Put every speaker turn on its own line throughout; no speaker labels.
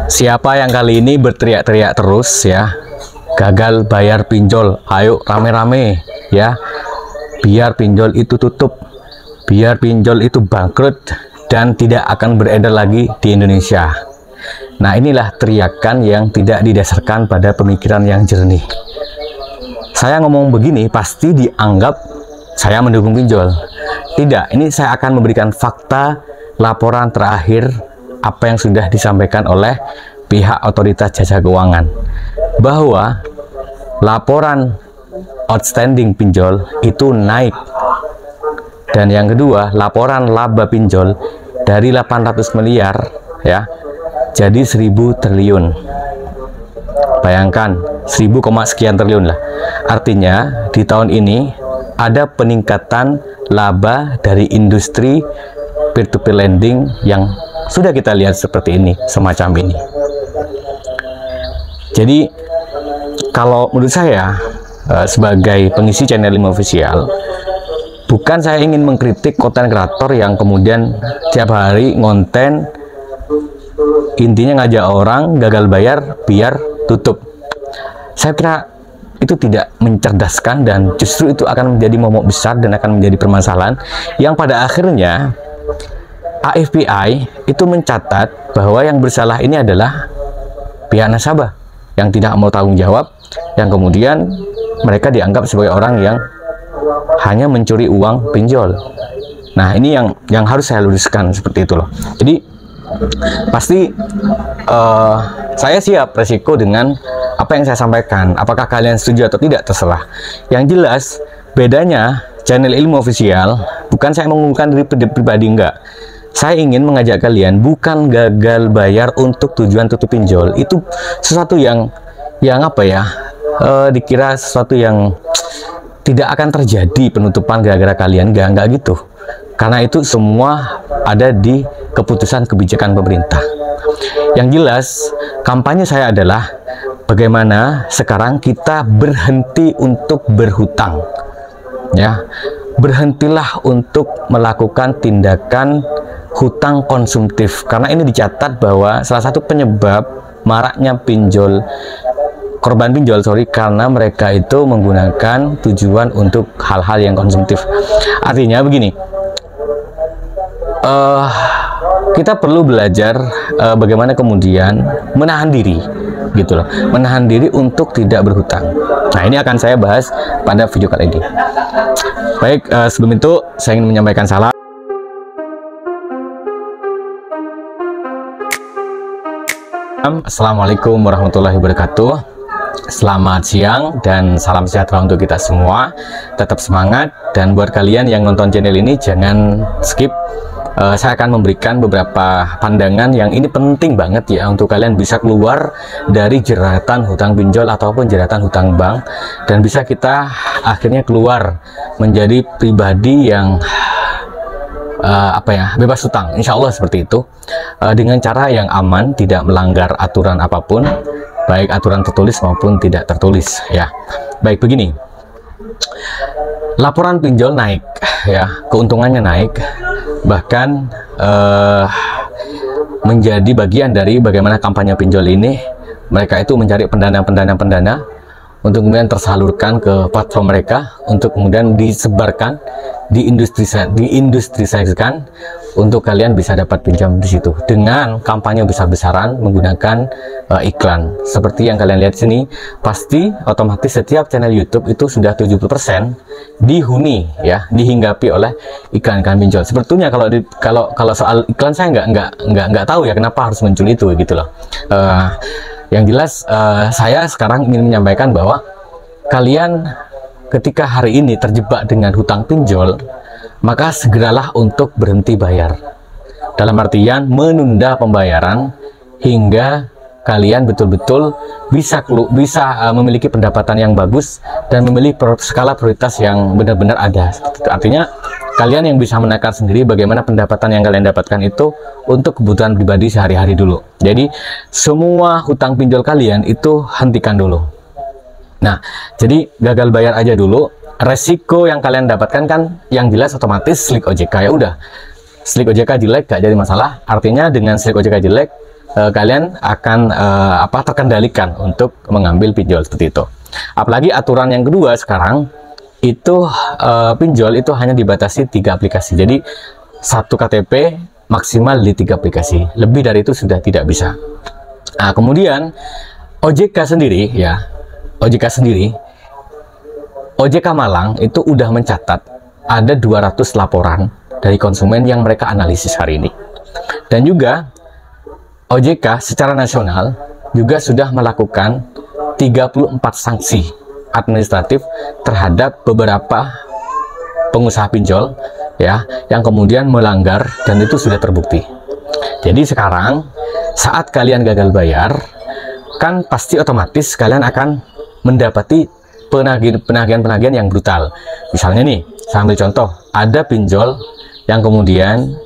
Siapa yang kali ini berteriak-teriak terus ya, gagal bayar pinjol, ayo rame-rame ya, biar pinjol itu tutup, biar pinjol itu bangkrut dan tidak akan beredar lagi di Indonesia. Nah, inilah teriakan yang tidak didasarkan pada pemikiran yang jernih. Saya ngomong begini pasti dianggap saya mendukung pinjol. Tidak, ini saya akan memberikan fakta laporan terakhir apa yang sudah disampaikan oleh pihak otoritas jasa keuangan, bahwa laporan outstanding pinjol itu naik. Dan yang kedua, laporan laba pinjol dari 800 miliar ya jadi 1000 triliun. Bayangkan 1000, sekian triliun lah. Artinya di tahun ini ada peningkatan laba dari industri peer-to-peer lending yang sudah kita lihat seperti ini, semacam ini. Jadi kalau menurut saya sebagai pengisi channel Ilmu Official, bukan saya ingin mengkritik konten kreator yang kemudian tiap hari ngonten intinya ngajak orang gagal bayar biar tutup. Saya kira itu tidak mencerdaskan dan justru itu akan menjadi momok besar dan akan menjadi permasalahan yang pada akhirnya AFPI itu mencatat bahwa yang bersalah ini adalah pihak nasabah yang tidak mau tanggung jawab, yang kemudian mereka dianggap sebagai orang yang hanya mencuri uang pinjol. Nah, ini yang harus saya luruskan seperti itu loh. Jadi pasti saya siap resiko dengan apa yang saya sampaikan. Apakah kalian setuju atau tidak terserah. Yang jelas bedanya channel Ilmu Official, bukan saya mengumumkan diri pribadi, enggak. Saya ingin mengajak kalian bukan gagal bayar untuk tujuan tutup pinjol. Itu sesuatu yang apa ya, dikira sesuatu yang tidak akan terjadi penutupan gara-gara kalian. Enggak gitu. Karena itu semua ada di keputusan kebijakan pemerintah. Yang jelas, kampanye saya adalah bagaimana sekarang kita berhenti untuk berhutang. Ya, berhentilah untuk melakukan tindakan hutang konsumtif, karena ini dicatat bahwa salah satu penyebab maraknya korban pinjol karena mereka itu menggunakan tujuan untuk hal-hal yang konsumtif. Artinya begini, kita perlu belajar bagaimana kemudian menahan diri gitu loh, menahan diri untuk tidak berhutang. Nah, ini akan saya bahas pada video kali ini. Baik, sebelum itu saya ingin menyampaikan salam. Assalamualaikum warahmatullahi wabarakatuh. Selamat siang dan salam sejahtera untuk kita semua. Tetap semangat, dan buat kalian yang nonton channel ini jangan skip. Saya akan memberikan beberapa pandangan yang ini penting banget ya untuk kalian bisa keluar dari jeratan hutang pinjol ataupun jeratan hutang bank, dan bisa kita akhirnya keluar menjadi pribadi yang bebas hutang, insya Allah seperti itu, dengan cara yang aman, tidak melanggar aturan apapun, baik aturan tertulis maupun tidak tertulis ya. Baik, begini, laporan pinjol naik ya, keuntungannya naik, bahkan menjadi bagian dari bagaimana kampanye pinjol ini. Mereka itu mencari pendana untuk kemudian tersalurkan ke platform mereka, untuk kemudian disebarkan, diindustrialisasikan untuk kalian bisa dapat pinjam di situ dengan kampanye besar-besaran menggunakan iklan. Seperti yang kalian lihat sini, pasti otomatis setiap channel YouTube itu sudah 70% dihuni ya, dihinggapi oleh iklan-iklan pinjol. Sebetulnya kalau soal iklan saya nggak tahu ya kenapa harus muncul itu gitu loh. Yang jelas saya sekarang ingin menyampaikan bahwa kalian ketika hari ini terjebak dengan hutang pinjol, maka segeralah untuk berhenti bayar. Dalam artian menunda pembayaran hingga kalian betul-betul bisa memiliki pendapatan yang bagus dan memilih skala prioritas yang benar-benar ada. Artinya kalian yang bisa menakar sendiri bagaimana pendapatan yang kalian dapatkan itu untuk kebutuhan pribadi sehari-hari dulu. Jadi semua hutang pinjol kalian itu hentikan dulu. Nah, jadi gagal bayar aja dulu. Resiko yang kalian dapatkan kan yang jelas otomatis slik OJK, ya udah. Slik OJK jelek gak jadi masalah. Artinya dengan slik OJK jelek, kalian akan terkendalikan untuk mengambil pinjol seperti itu. Apalagi aturan yang kedua sekarang itu pinjol itu hanya dibatasi 3 aplikasi. Jadi satu KTP maksimal di 3 aplikasi. Lebih dari itu sudah tidak bisa. Nah, kemudian OJK sendiri ya, OJK Malang itu udah mencatat ada 200 laporan dari konsumen yang mereka analisis hari ini. Dan juga OJK secara nasional juga sudah melakukan 34 sanksi administratif terhadap beberapa pengusaha pinjol ya yang kemudian melanggar, dan itu sudah terbukti. Jadi sekarang saat kalian gagal bayar, kan pasti otomatis kalian akan mendapati penagihan yang brutal. Misalnya nih, saya ambil contoh, ada pinjol yang kemudian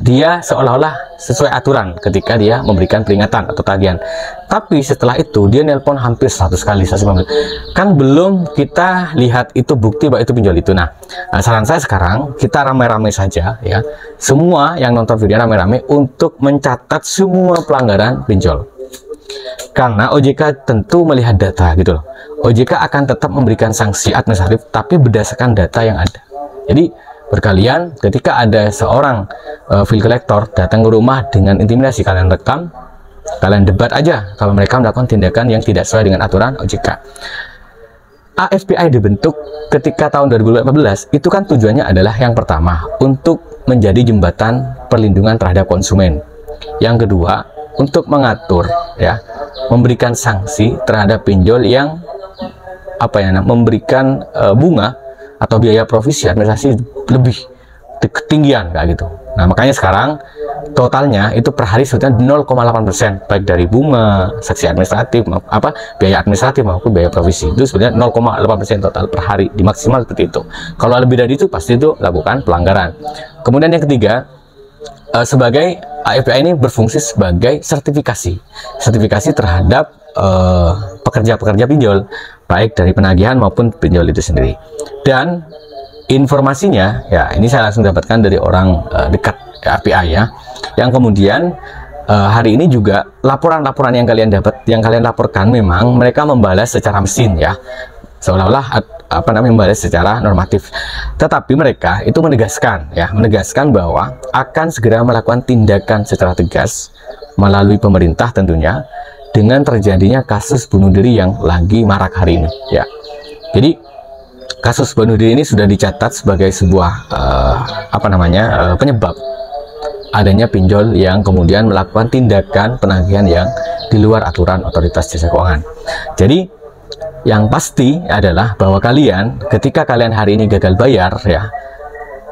dia seolah-olah sesuai aturan ketika dia memberikan peringatan atau tagihan, tapi setelah itu dia nelpon hampir 100 kali, 150. Kan belum kita lihat itu bukti bahwa itu pinjol itu. Nah, saran saya sekarang kita ramai-ramai saja ya, semua yang nonton video ramai-ramai untuk mencatat semua pelanggaran pinjol. Karena OJK tentu melihat data gitu loh. OJK akan tetap memberikan sanksi administratif tapi berdasarkan data yang ada. Jadi berkalian ketika ada seorang bill collector datang ke rumah dengan intimidasi, kalian rekam, kalian debat aja kalau mereka melakukan tindakan yang tidak sesuai dengan aturan OJK. AFPI dibentuk ketika tahun 2014, itu kan tujuannya adalah yang pertama untuk menjadi jembatan perlindungan terhadap konsumen. Yang kedua, untuk mengatur ya, memberikan sanksi terhadap pinjol yang memberikan bunga atau biaya provisi administrasi lebih ketinggian kayak gitu. Nah, makanya sekarang totalnya itu per hari sebetulnya 0,8%, baik dari bunga, sanksi administratif, biaya administratif maupun biaya provisi. Itu sebenarnya 0,8% total per hari, di maksimal seperti itu. Kalau lebih dari itu pasti itu lakukan pelanggaran. Kemudian yang ketiga, sebagai AFPI ini berfungsi sebagai sertifikasi terhadap pekerja-pekerja pinjol, baik dari penagihan maupun pinjol itu sendiri. Dan informasinya ya, ini saya langsung dapatkan dari orang dekat AFPI ya, yang kemudian hari ini juga laporan-laporan yang kalian laporkan memang mereka membalas secara mesin ya, seolah-olah membalas secara normatif. Tetapi mereka itu menegaskan bahwa akan segera melakukan tindakan secara tegas melalui pemerintah tentunya dengan terjadinya kasus bunuh diri yang lagi marak hari ini ya. Jadi kasus bunuh diri ini sudah dicatat sebagai sebuah penyebab adanya pinjol yang kemudian melakukan tindakan penagihan yang di luar aturan otoritas jasa keuangan. Jadi yang pasti adalah bahwa kalian ketika kalian hari ini gagal bayar ya,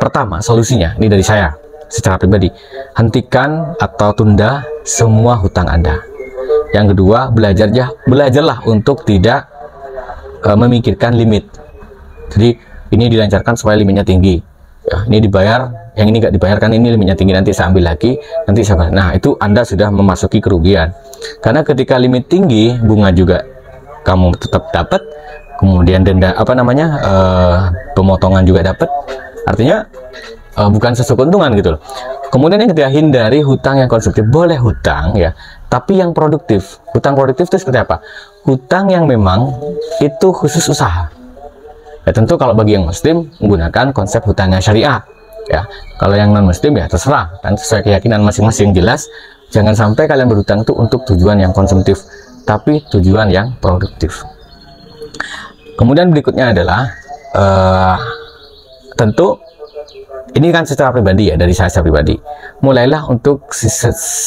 pertama solusinya ini dari saya secara pribadi, hentikan atau tunda semua hutang Anda. Yang kedua, belajarlah untuk tidak memikirkan limit. Jadi ini dilancarkan supaya limitnya tinggi ya, ini dibayar, yang ini nggak dibayarkan, ini limitnya tinggi, nanti saya ambil lagi, nanti saya. Nah, itu Anda sudah memasuki kerugian, karena ketika limit tinggi, bunga juga kamu tetap dapat, kemudian denda pemotongan juga dapat, artinya bukan sesuatu keuntungan gitu loh. Kemudian yang ketiga, hindari hutang yang konsumtif. Boleh hutang ya, tapi yang produktif. Hutang produktif itu seperti apa? Hutang yang memang itu khusus usaha ya. Tentu kalau bagi yang muslim menggunakan konsep hutangnya syariah ya. Kalau yang non muslim ya terserah, dan sesuai keyakinan masing-masing. Jelas jangan sampai kalian berhutang itu untuk tujuan yang konsumtif, tapi tujuan yang produktif. Kemudian berikutnya adalah tentu ini kan secara pribadi ya, dari saya secara pribadi, mulailah untuk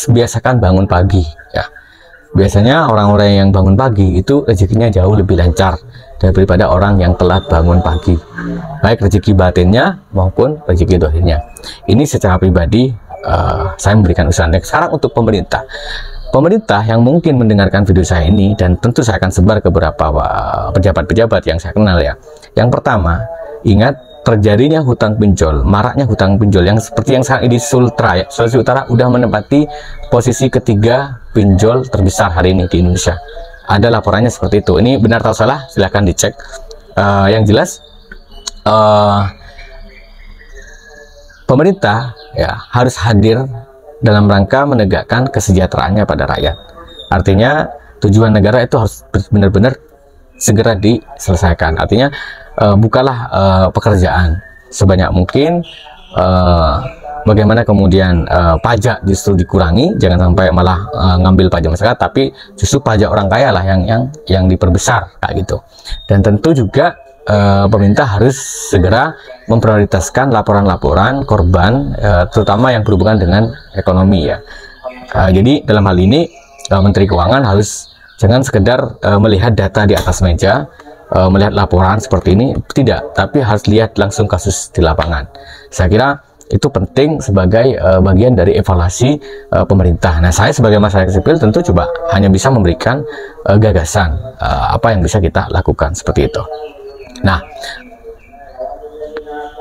biasakan bangun pagi ya. Biasanya orang-orang yang bangun pagi itu rezekinya jauh lebih lancar daripada orang yang telat bangun pagi, baik rezeki batinnya maupun rezeki dohirnya. Ini secara pribadi saya memberikan usulan. Sekarang untuk pemerintah yang mungkin mendengarkan video saya ini, dan tentu saya akan sebar ke beberapa pejabat-pejabat yang saya kenal ya. Yang pertama, ingat terjadinya hutang pinjol, maraknya hutang pinjol yang seperti yang saat ini Sulawesi Utara udah menempati posisi ketiga pinjol terbesar hari ini di Indonesia. Ada laporannya seperti itu. Ini benar atau salah silahkan dicek. Yang jelas pemerintah ya harus hadir dalam rangka menegakkan kesejahteraannya pada rakyat. Artinya tujuan negara itu harus benar-benar segera diselesaikan. Artinya bukalah pekerjaan sebanyak mungkin, bagaimana kemudian pajak justru dikurangi, jangan sampai malah ngambil pajak masyarakat, tapi justru pajak orang kaya lah yang diperbesar kayak gitu. Dan tentu juga pemerintah harus segera memprioritaskan laporan-laporan korban, terutama yang berhubungan dengan ekonomi ya. Jadi dalam hal ini Menteri Keuangan harus jangan sekedar melihat data di atas meja, melihat laporan seperti ini, tidak, tapi harus lihat langsung kasus di lapangan. Saya kira itu penting sebagai bagian dari evaluasi pemerintah. Nah, saya sebagai masyarakat sipil tentu coba hanya bisa memberikan gagasan apa yang bisa kita lakukan seperti itu. Nah,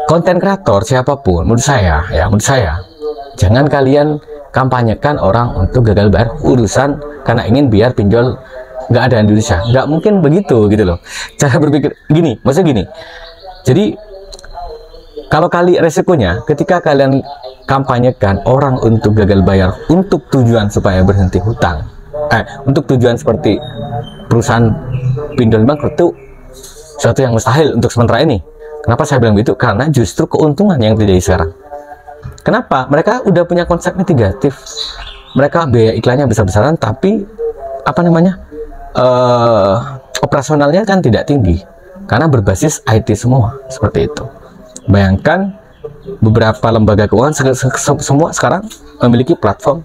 konten kreator siapapun, menurut saya jangan kalian kampanyekan orang untuk gagal bayar urusan karena ingin biar pinjol nggak ada di Indonesia. Nggak mungkin begitu gitu loh. Cara berpikir gini, maksudnya gini. Jadi kalau kali resikonya ketika kalian kampanyekan orang untuk gagal bayar untuk tujuan supaya berhenti hutang, untuk tujuan seperti perusahaan pinjol bangkrut, itu suatu yang mustahil untuk sementara ini. Kenapa saya bilang begitu? Karena justru keuntungan yang terjadi sekarang. Kenapa? Mereka udah punya konsep mitigatif. Mereka biaya iklannya besar-besaran, tapi apa namanya, operasionalnya kan tidak tinggi karena berbasis IT semua seperti itu. Bayangkan beberapa lembaga keuangan semua sekarang memiliki platform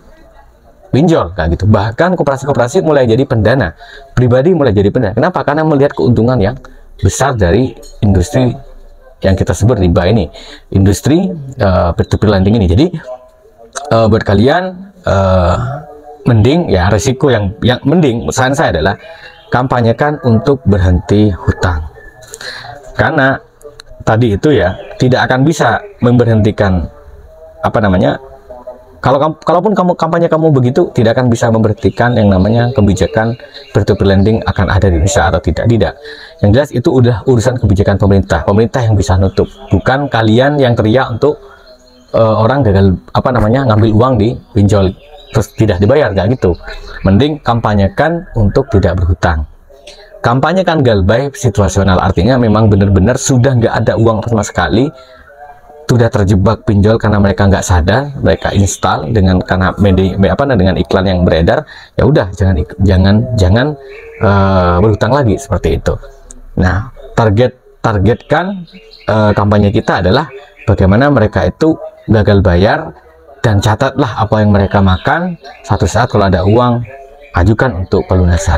pinjol kayak gitu. Bahkan koperasi-koperasi mulai jadi pendana, pribadi mulai jadi pendana. Kenapa? Karena melihat keuntungan yang besar dari industri yang kita sebut riba ini, industri peer-to-peer lending ini. Jadi buat kalian mending ya, resiko yang mending saran saya adalah kampanyekan untuk berhenti hutang. Karena tadi itu ya tidak akan bisa memberhentikan apa namanya, kalaupun kampanye kamu begitu, tidak akan bisa memberhentikan yang namanya kebijakan peer-to-peer lending akan ada di Indonesia atau tidak. Yang jelas itu udah urusan kebijakan pemerintah yang bisa nutup, bukan kalian yang teriak untuk orang gagal apa namanya ngambil uang di pinjol terus tidak dibayar, nggak gitu. Mending kampanyekan untuk tidak berhutang. Kampanyekan galbay situasional, artinya memang benar-benar sudah nggak ada uang sama sekali, sudah terjebak pinjol karena mereka nggak sadar, mereka install dengan dengan iklan yang beredar, ya udah jangan berhutang lagi seperti itu. Nah, targetkan kampanye kita adalah bagaimana mereka itu gagal bayar, dan catatlah apa yang mereka makan. Satu saat kalau ada uang, ajukan untuk pelunasan.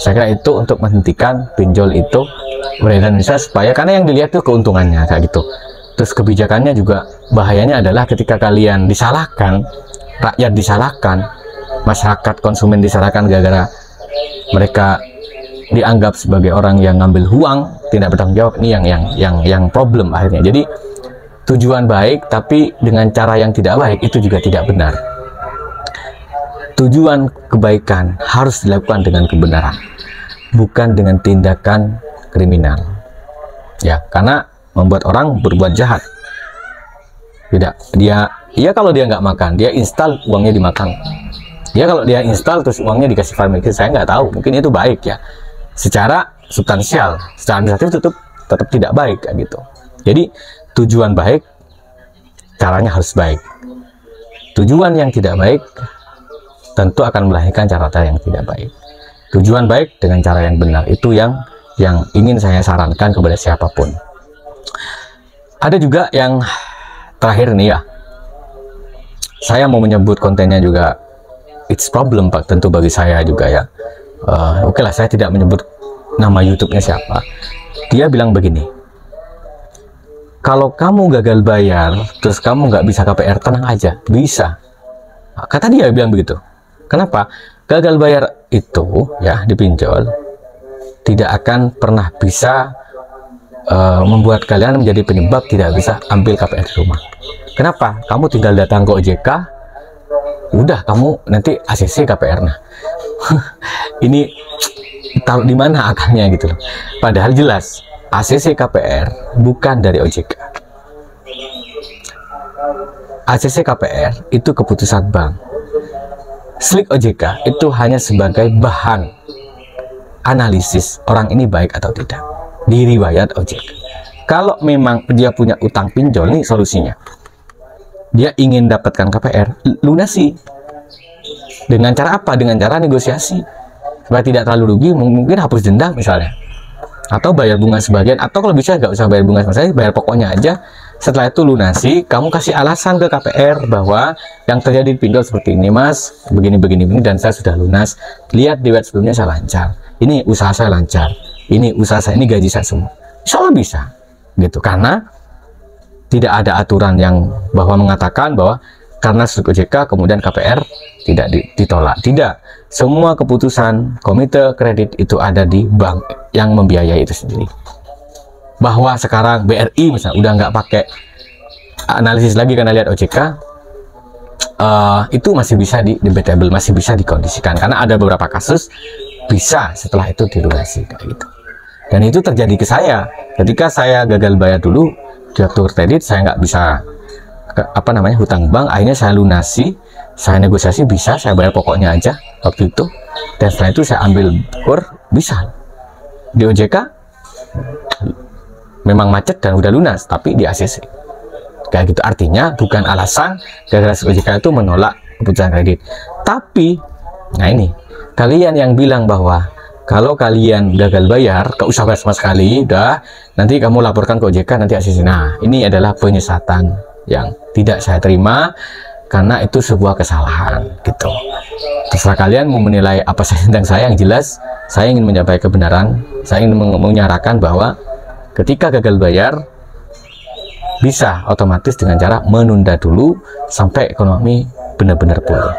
Saya kira itu untuk menghentikan pinjol itu beredar di Indonesia, supaya karena yang dilihat itu keuntungannya kayak gitu. Terus kebijakannya juga bahayanya adalah ketika kalian disalahkan, rakyat disalahkan, masyarakat konsumen disalahkan gara-gara mereka dianggap sebagai orang yang ngambil uang, tidak bertanggung jawab. Ini yang problem akhirnya. Jadi tujuan baik tapi dengan cara yang tidak baik itu juga tidak benar. Tujuan kebaikan harus dilakukan dengan kebenaran, bukan dengan tindakan kriminal. Ya, karena membuat orang berbuat jahat. Tidak, kalau dia nggak makan, dia install uangnya dimakan. Dia kalau dia install terus uangnya dikasih farming, saya nggak tahu, mungkin itu baik ya. Secara substansial, secara administratif tetap tidak baik kayak gitu. Jadi tujuan baik, caranya harus baik. Tujuan yang tidak baik tentu akan melahirkan cara yang tidak baik. Tujuan baik dengan cara yang benar, itu yang ingin saya sarankan kepada siapapun. Ada juga yang terakhir nih ya, saya mau menyebut kontennya juga it's problem Pak, tentu bagi saya juga ya. Oke lah, saya tidak menyebut nama YouTube-nya siapa. Dia bilang begini, kalau kamu gagal bayar terus kamu nggak bisa KPR, tenang aja, bisa. Kata dia bilang begitu. Kenapa? Gagal bayar itu ya di pinjol tidak akan pernah bisa membuat kalian menjadi penyebab tidak bisa ambil KPR di rumah. Kenapa? Kamu tinggal datang ke OJK, udah kamu nanti ACC KPR. Nah, ini taruh di mana akalnya gitu loh. Padahal jelas ACC KPR bukan dari OJK. ACC KPR itu keputusan bank. Slik OJK itu hanya sebagai bahan analisis orang ini baik atau tidak di riwayat OJK. Kalau memang dia punya utang pinjol, nih solusinya. Dia ingin dapatkan KPR, lunasi. Dengan cara apa? Dengan cara negosiasi. Supaya tidak terlalu rugi, mungkin hapus denda misalnya. Atau bayar bunga sebagian, atau kalau bisa nggak usah bayar bunga sebagian, bayar pokoknya aja. Setelah itu lunasi, kamu kasih alasan ke KPR bahwa yang terjadi di pinjol seperti ini mas, begini, dan saya sudah lunas. Lihat di web sebelumnya saya lancar, ini usaha saya lancar, ini usaha saya, ini gaji saya semua. Insya Allah bisa, gitu. Karena tidak ada aturan yang bahwa mengatakan bahwa karena slik OJK kemudian KPR tidak ditolak. Tidak, semua keputusan komite kredit itu ada di bank yang membiayai itu sendiri. Bahwa sekarang BRI misalnya udah nggak pakai analisis lagi karena lihat OJK, itu masih bisa debatable, masih bisa dikondisikan karena ada beberapa kasus bisa setelah itu dilunasi kayak gitu. Dan itu terjadi ke saya ketika saya gagal bayar dulu di waktu kredit, saya nggak bisa hutang bank, akhirnya saya lunasi, saya negosiasi, bisa saya bayar pokoknya aja waktu itu, dan setelah itu saya ambil kur, bisa. Di OJK memang macet dan udah lunas, tapi di ACC kayak gitu. Artinya bukan alasan gara-gara OJK itu menolak keputusan kredit. Tapi nah ini, kalian yang bilang bahwa kalau kalian gagal bayar, gak usah bayar sama sekali, udah nanti kamu laporkan ke OJK, nanti ACC. Nah, ini adalah penyesatan yang tidak saya terima karena itu sebuah kesalahan gitu. Terserah kalian mau menilai apa saja tentang saya, yang jelas saya ingin menyampaikan kebenaran. Saya ingin menyarakan bahwa ketika gagal bayar bisa otomatis dengan cara menunda dulu sampai ekonomi benar-benar pulih.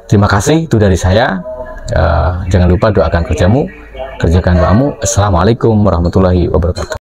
Terima kasih, itu dari saya. Jangan lupa doakan kerjamu, kerjakan doamu. Assalamualaikum warahmatullahi wabarakatuh.